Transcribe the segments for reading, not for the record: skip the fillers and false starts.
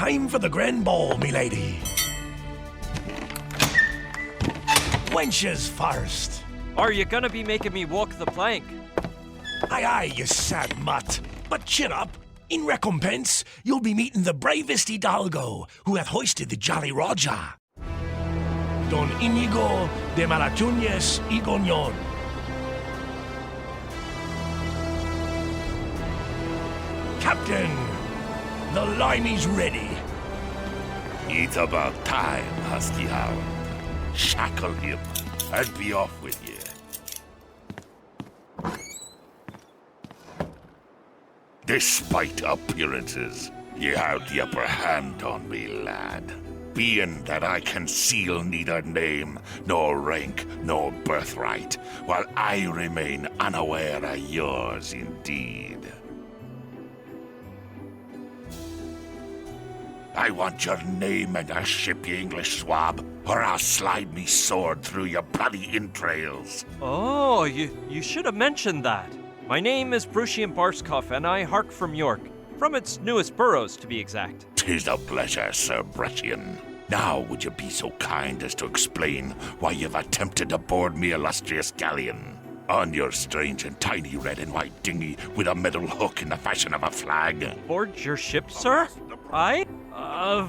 Time for the grand ball, milady. Wenches first. Are you gonna be making me walk the plank? Aye, aye, you sad mutt. But chin up. In recompense, you'll be meeting the bravest hidalgo who hath hoisted the Jolly Roger. Don Inigo de Malatuñas y Goñon. Captain, the limey's ready. It's about time, Husky Hound. Shackle him and be off with you. Despite appearances, you have the upper hand on me, lad. Being that I conceal neither name, nor rank, nor birthright, while I remain unaware of yours indeed. I want your name and your ship, you English swab, or I'll slide me sword through your bloody entrails. Oh, you should have mentioned that. My name is Brucian Barskoff, and I hark from York. From its newest boroughs, to be exact. 'Tis a pleasure, Sir Brettian. Now would you be so kind as to explain why you've attempted to board me illustrious galleon? On your strange and tiny red and white dinghy with a metal hook in the fashion of a flag. Board your ship, sir? I?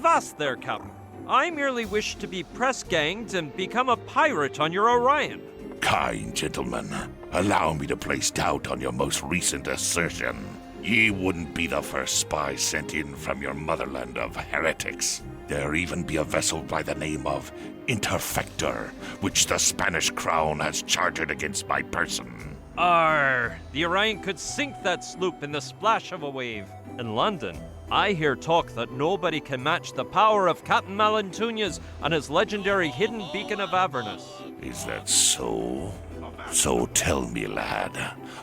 Vast there, Captain. I merely wish to be press-ganged and become a pirate on your Orion. Kind gentlemen, allow me to place doubt on your most recent assertion. Ye wouldn't be the first spy sent in from your motherland of heretics. There even be a vessel by the name of Interfector, which the Spanish crown has chartered against my person. Arr, the Orion could sink that sloop in the splash of a wave. In London, I hear talk that nobody can match the power of Captain Malantuñas and his legendary hidden beacon of Avernus. Is that so? So tell me, lad,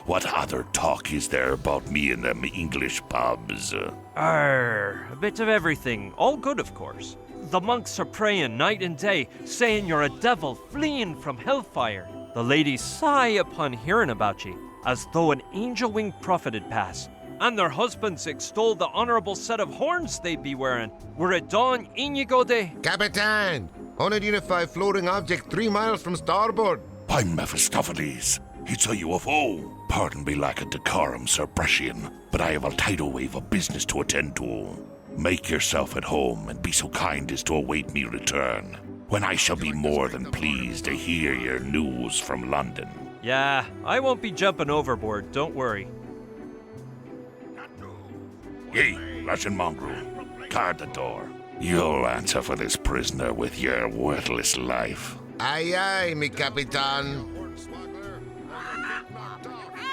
what other talk is there about me in them English pubs? Arr, a bit of everything. All good, of course. The monks are praying night and day, saying you're a devil fleeing from hellfire. The ladies sigh upon hearing about ye, as though an angel-winged prophet had passed. And their husbands extol the honorable set of horns they'd be wearing, were it Don Inigo de... Capitan! Unidentified floating object 3 miles from starboard. By Mephistopheles, it's a UFO. Pardon me lack of decorum, Sir Brettian, but I have a tidal wave of business to attend to. Make yourself at home and be so kind as to await me return, when I shall be more than pleased to hear your news from London. Yeah, I won't be jumping overboard, don't worry. Hey, Russian mongrel, guard the door. You'll answer for this prisoner with your worthless life. Aye, aye, mi capitan.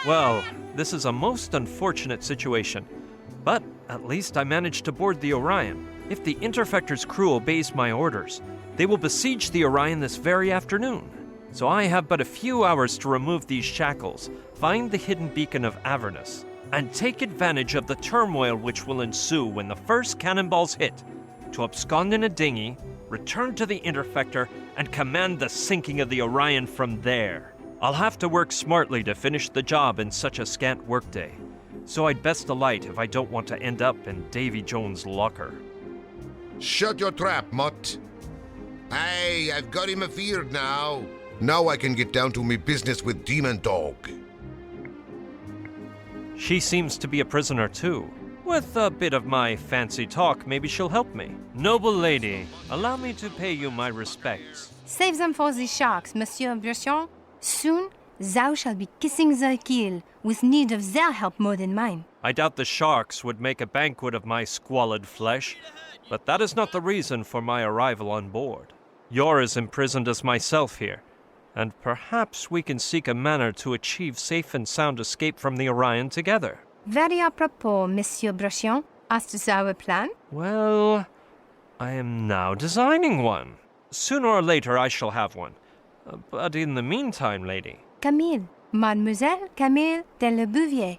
Well, this is a most unfortunate situation, but at least I managed to board the Orion. If the Interfector's crew obeys my orders, they will besiege the Orion this very afternoon. So I have but a few hours to remove these shackles, find the hidden beacon of Avernus, and take advantage of the turmoil which will ensue when the first cannonballs hit, to abscond in a dinghy, return to the Interfector, and command the sinking of the Orion from there. I'll have to work smartly to finish the job in such a scant workday, so I'd best alight if I don't want to end up in Davy Jones' locker. Shut your trap, mutt. Aye, I've got him afeared now. Now I can get down to me business with Demon Dog. She seems to be a prisoner too. With a bit of my fancy talk, maybe she'll help me. Noble lady, allow me to pay you my respects. Save them for the sharks, Monsieur Bruchon. Soon, thou shalt be kissing their keel, with need of their help more than mine. I doubt the sharks would make a banquet of my squalid flesh, but that is not the reason for my arrival on board. You're as imprisoned as myself here, and perhaps we can seek a manner to achieve safe and sound escape from the Orion together. Very apropos, Monsieur Bruchon. Hast thou a plan? Well, I am now designing one. Sooner or later I shall have one. But in the meantime, lady... Camille. Mademoiselle Camille de Le Bouvier.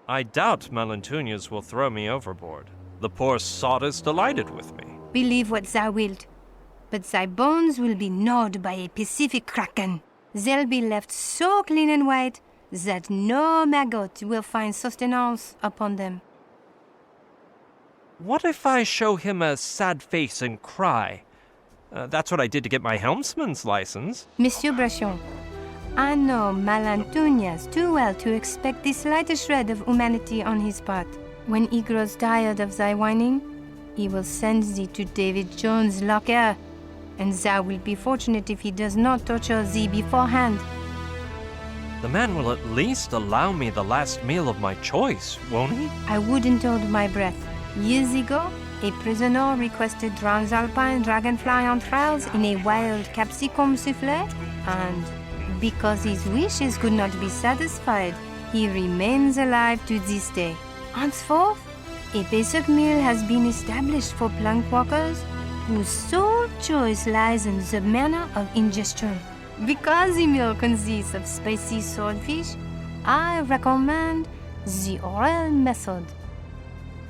I doubt Malantuñas will throw me overboard. The poor sot is delighted with me. Believe what thou wilt, but thy bones will be gnawed by a Pacific kraken. They'll be left so clean and white that no maggot will find sustenance upon them. what if I show him a sad face and cry? That's what I did to get my helmsman's license. Monsieur Brachon, I know Malantuñas too well to expect the slightest shred of humanity on his part. When he grows tired of thy whining, he will send thee to David Jones' locker, and thou wilt be fortunate if he does not torture thee beforehand. The man will at least allow me the last meal of my choice, won't he? I wouldn't hold my breath. Years ago, a prisoner requested transalpine dragonfly entrails in a wild capsicum souffle, and because his wishes could not be satisfied, he remains alive to this day. Henceforth, a basic meal has been established for plank walkers whose sole choice lies in the manner of ingestion. Because the meal consists of spicy swordfish, I recommend the oral method.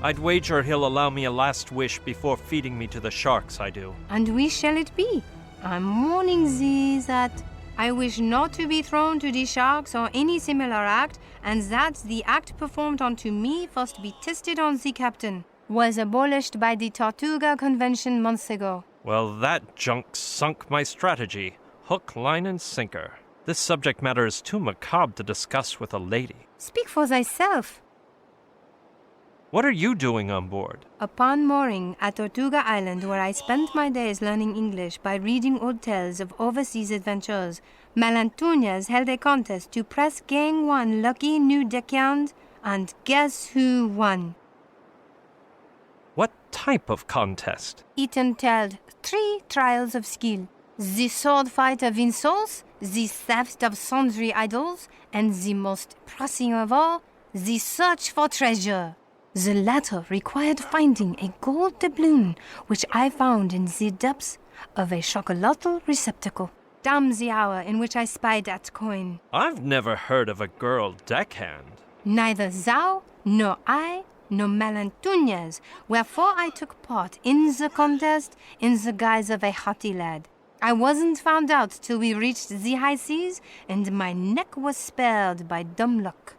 I'd wager he'll allow me a last wish before feeding me to the sharks, I do. And which shall it be? I'm warning thee that I wish not to be thrown to the sharks or any similar act, and that the act performed unto me first be tested on the captain. Was abolished by the Tortuga Convention months ago. Well, that junk sunk my strategy. Hook, line, and sinker. This subject matter is too macabre to discuss with a lady. Speak for thyself. What are you doing on board? Upon mooring at Tortuga Island, where I spent my days learning English by reading old tales of overseas adventures, Malantuñas held a contest to press Gang 1 lucky new deckhand, and guess who won? What type of contest? It entailed 3 trials of skill. The sword fight of insults, the theft of sundry idols, and the most pressing of all, the search for treasure. The latter required finding a gold doubloon, which I found in the depths of a chocolatl receptacle. Damn the hour in which I spied that coin. I've never heard of a girl deckhand. Neither thou, nor I, nor Malantuñas, wherefore I took part in the contest in the guise of a haughty lad. I wasn't found out till we reached the high seas, and my neck was spared by dumb luck.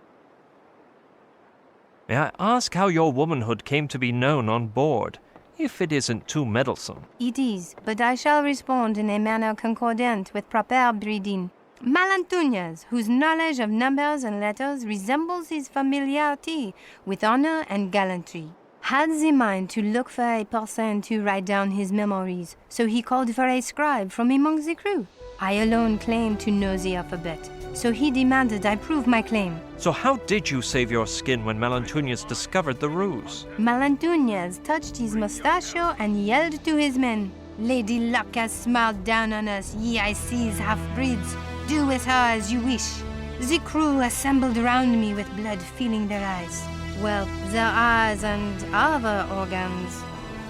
May I ask how your womanhood came to be known on board, if it isn't too meddlesome? It is, but I shall respond in a manner concordant with proper breeding. Malantuñas, whose knowledge of numbers and letters resembles his familiarity with honor and gallantry, had the mind to look for a person to write down his memories, so he called for a scribe from among the crew. I alone claimed to know the alphabet, so he demanded I prove my claim. So how did you save your skin when Malantuñas discovered the ruse? Malantuñas touched his mustachio and yelled to his men, "Lady Luck has smiled down on us, ye I sees half-breeds. Do with her as you wish." The crew assembled around me with blood filling their eyes. Well, their eyes and other organs.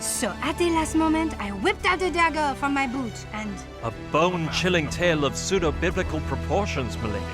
So at the last moment, I whipped out a dagger from my boot and... A bone-chilling tale of pseudo-biblical proportions, milady.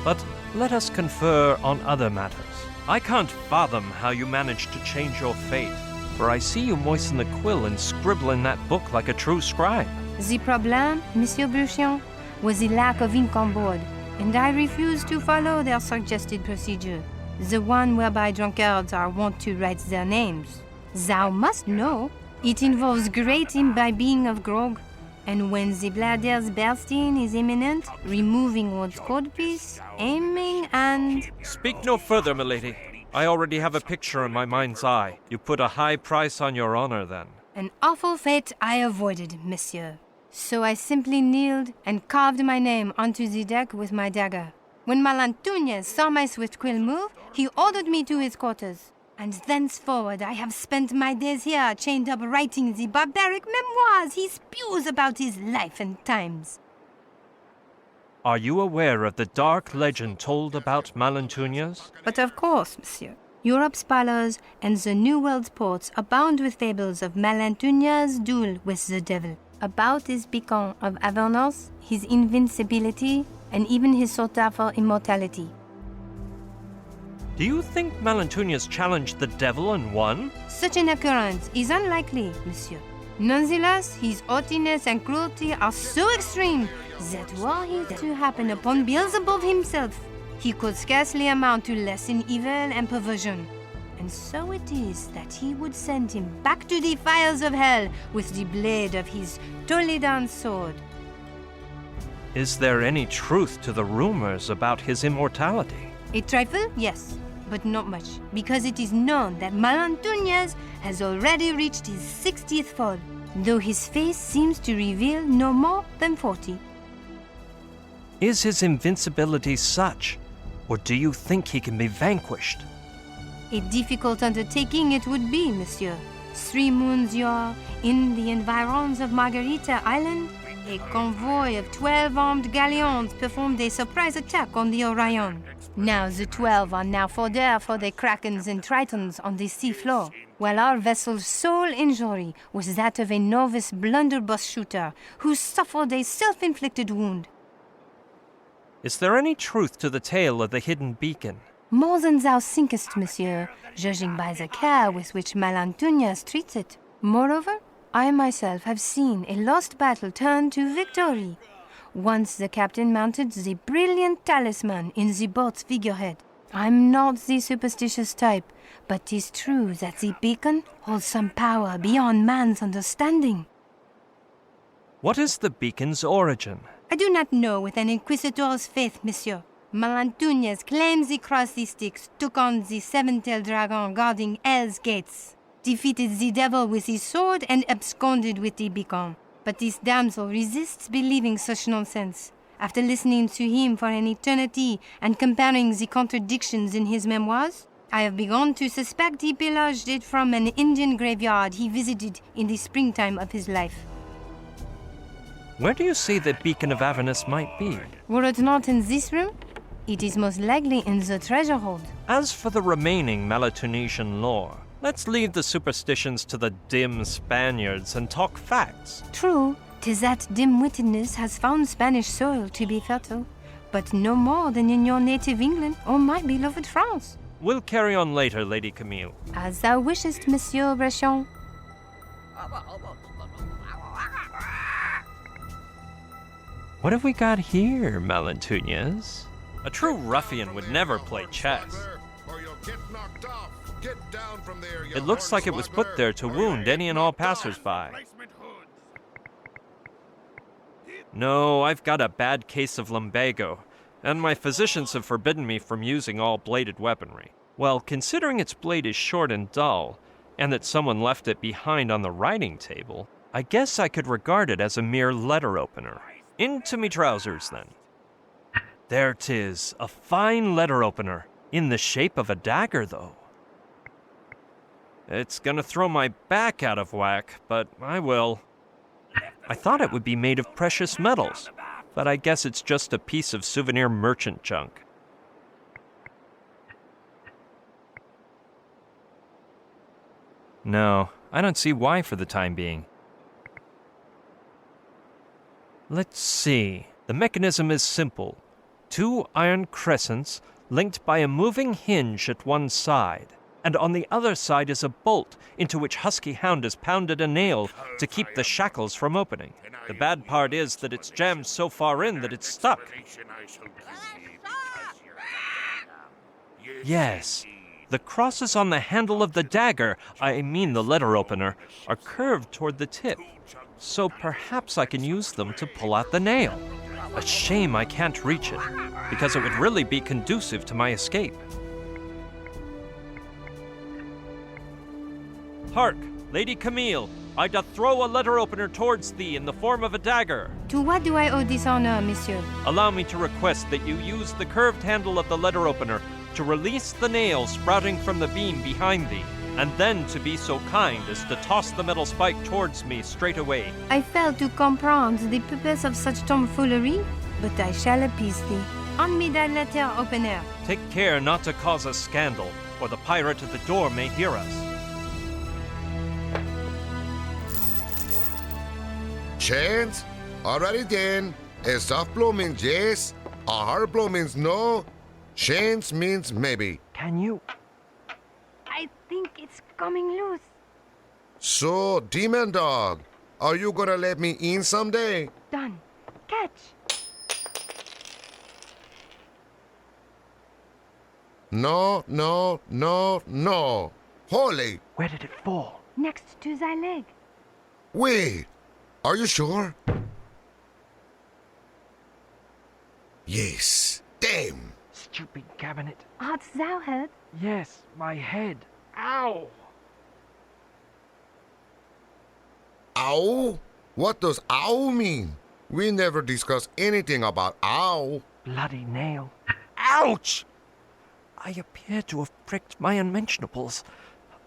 But let us confer on other matters. I can't fathom how you managed to change your fate, for I see you moisten the quill and scribble in that book like a true scribe. The problem, Monsieur Bruchion, was the lack of ink on board, and I refused to follow their suggested procedure, the one whereby drunkards are wont to write their names. Thou must know, it involves great imbibing of grog, and when the bladder's bursting is imminent, removing one's codpiece, aiming and... Speak no further, milady. I already have a picture in my mind's eye. You put a high price on your honor, then. An awful fate I avoided, monsieur. So I simply kneeled and carved my name onto the deck with my dagger. When Malantuñas saw my swift quill move, he ordered me to his quarters. And thenceforward I have spent my days here chained up writing the barbaric memoirs he spews about his life and times. Are you aware of the dark legend told about Malantuñas? But of course, monsieur. Europe's parlors and the New World's ports abound with fables of Malantuñas' duel with the devil, about his beacon of Avernus, his invincibility, and even his sought for immortality. Do you think Malantuñas challenged the devil and won? Such an occurrence is unlikely, monsieur. Nonetheless, his haughtiness and cruelty are so extreme that were he to happen upon Beelzebub himself, he could scarcely amount to less in evil and perversion. and so it is that he would send him back to the fires of hell with the blade of his Toledan sword. Is there any truth to the rumors about his immortality? A trifle, yes, but not much, because it is known that Malantuñas has already reached his 60th fall, though his face seems to reveal no more than 40. Is his invincibility such, or do you think he can be vanquished? A difficult undertaking it would be, monsieur. 3 moons yore, in the environs of Margarita Island, a convoy of 12 armed galleons performed a surprise attack on the Orion. Now the 12 are now fodder for the Krakens and Tritons on the sea floor, while our vessel's sole injury was that of a novice blunderbuss shooter who suffered a self-inflicted wound. Is there any truth to the tale of the hidden beacon? More than thou thinkest, monsieur, judging by the care with which Malantuñas treats it. Moreover, I myself have seen a lost battle turn to victory. Once the captain mounted the brilliant talisman in the boat's figurehead. I'm not the superstitious type, but 'tis true that the beacon holds some power beyond man's understanding. What is the beacon's origin? I do not know with an inquisitor's faith, monsieur. Malantuñas claims he crossed the Styx, took on the seven-tailed dragon guarding Hell's gates, defeated the devil with his sword, and absconded with the beacon. But this damsel resists believing such nonsense. After listening to him for an eternity and comparing the contradictions in his memoirs, I have begun to suspect he pillaged it from an Indian graveyard he visited in the springtime of his life. Where do you say the beacon of Avernus might be? Were it not in this room, it is most likely in the treasure hold. As for the remaining Malatunisian lore, let's leave the superstitions to the dim Spaniards and talk facts. True, 'tis that dim-wittedness has found Spanish soil to be fertile, but no more than in your native England or my beloved France. We'll carry on later, Lady Camille. As thou wishest, Monsieur Brechon. What have we got here, Malantuñas? A true ruffian would never play chess. It looks like it was put there to wound any and all passers-by. No, I've got a bad case of lumbago, and my physicians have forbidden me from using all bladed weaponry. Well, considering its blade is short and dull, and that someone left it behind on the writing table, I guess I could regard it as a mere letter opener. Into me trousers, then. There 'tis, a fine letter opener, in the shape of a dagger, though. It's gonna throw my back out of whack, but I will. I thought it would be made of precious metals, but I guess it's just a piece of souvenir merchant junk. No, I don't see why for the time being. Let's see. The mechanism is simple. 2 iron crescents linked by a moving hinge at one side, and on the other side is a bolt into which Husky Hound has pounded a nail to keep the shackles from opening. The bad part is that it's jammed so far in that it's stuck. Yes, the crosses on the handle of the dagger, I mean the letter opener, are curved toward the tip, so perhaps I can use them to pull out the nail. A shame I can't reach it, because it would really be conducive to my escape. Hark, Lady Camille, I doth throw a letter opener towards thee in the form of a dagger. To what do I owe this honor, monsieur? Allow me to request that you use the curved handle of the letter opener to release the nail sprouting from the beam behind thee, and then to be so kind as to toss the metal spike towards me straight away. I fail to comprehend the purpose of such tomfoolery, but I shall appease thee. On me that letter opener. Take care not to cause a scandal, or the pirate at the door may hear us. Chance? Alrighty then. A soft blow means yes, a hard blow means no. Chance means maybe. Can you? I think it's coming loose. So, Demon Dog, are you gonna let me in someday? Done. Catch. No, no, no, no. Holy, Where did it fall? Next to thy leg. wait. Are you sure? Yes. Damn. Stupid cabinet. Art thou hurt? Yes, my head. Ow! Ow? What does ow mean? We never discussed anything about ow. Bloody nail. Ouch! I appear to have pricked my unmentionables,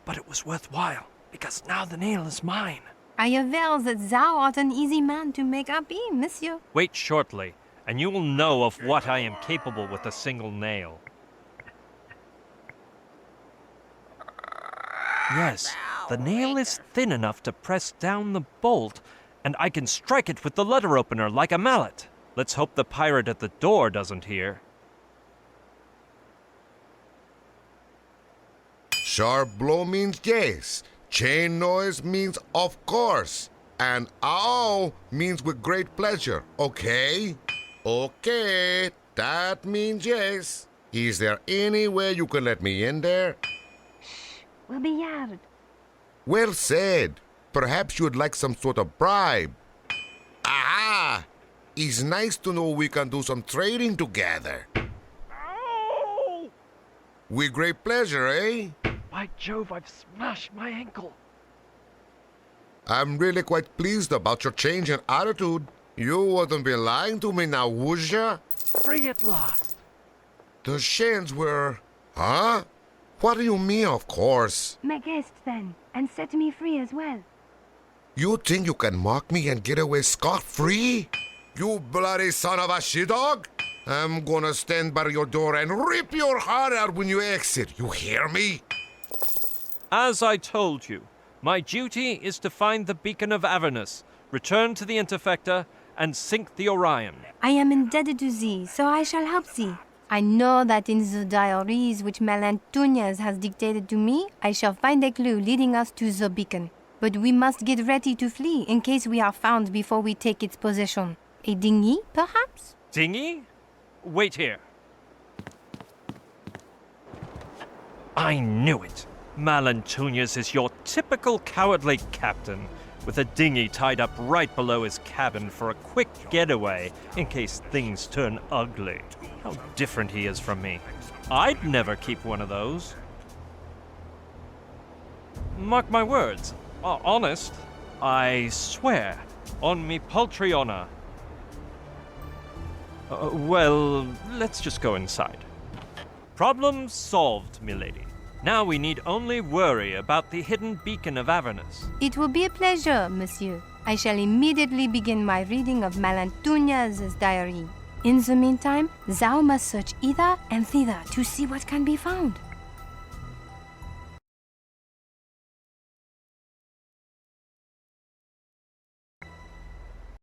but it was worthwhile, because now the nail is mine. I aver that thou art an easy man to make happy, monsieur. Wait shortly, and you will know of what I am capable with a single nail. Yes, the nail is thin enough to press down the bolt, and I can strike it with the letter opener like a mallet. Let's hope the pirate at the door doesn't hear. Sharp blow means yes. Chain noise means of course. And ow means with great pleasure, okay? Okay, that means yes. Is there any way you can let me in there? Will be yard. Well said. Perhaps you'd like some sort of bribe. Aha! It's nice to know we can do some trading together. Ow! With great pleasure, eh? By Jove, I've smashed my ankle. I'm really quite pleased about your change in attitude. You wouldn't be lying to me now, would ya? Free at last. The chains were... Huh? What do you mean, of course? Make haste then, and set me free as well. You think you can mock me and get away scot-free? You bloody son of a she-dog! I'm gonna stand by your door and rip your heart out when you exit. You hear me? As I told you, my duty is to find the beacon of Avernus, return to the Interfector, and sink the Orion. I am indebted to thee, so I shall help thee. I know that in the diaries which Melantunez has dictated to me, I shall find a clue leading us to the beacon. But we must get ready to flee in case we are found before we take its possession. A dinghy, perhaps? Dinghy? Wait here. I knew it. Melantunez is your typical cowardly captain, with a dinghy tied up right below his cabin for a quick getaway in case things turn ugly. How different he is from me. I'd never keep one of those. Mark my words. Honest. I swear. On me paltry honor. Well, let's just go inside. Problem solved, milady. Now we need only worry about the hidden beacon of Avernus. It will be a pleasure, monsieur. I shall immediately begin my reading of Melantunez's diary. In the meantime, thou must search hither and thither to see what can be found.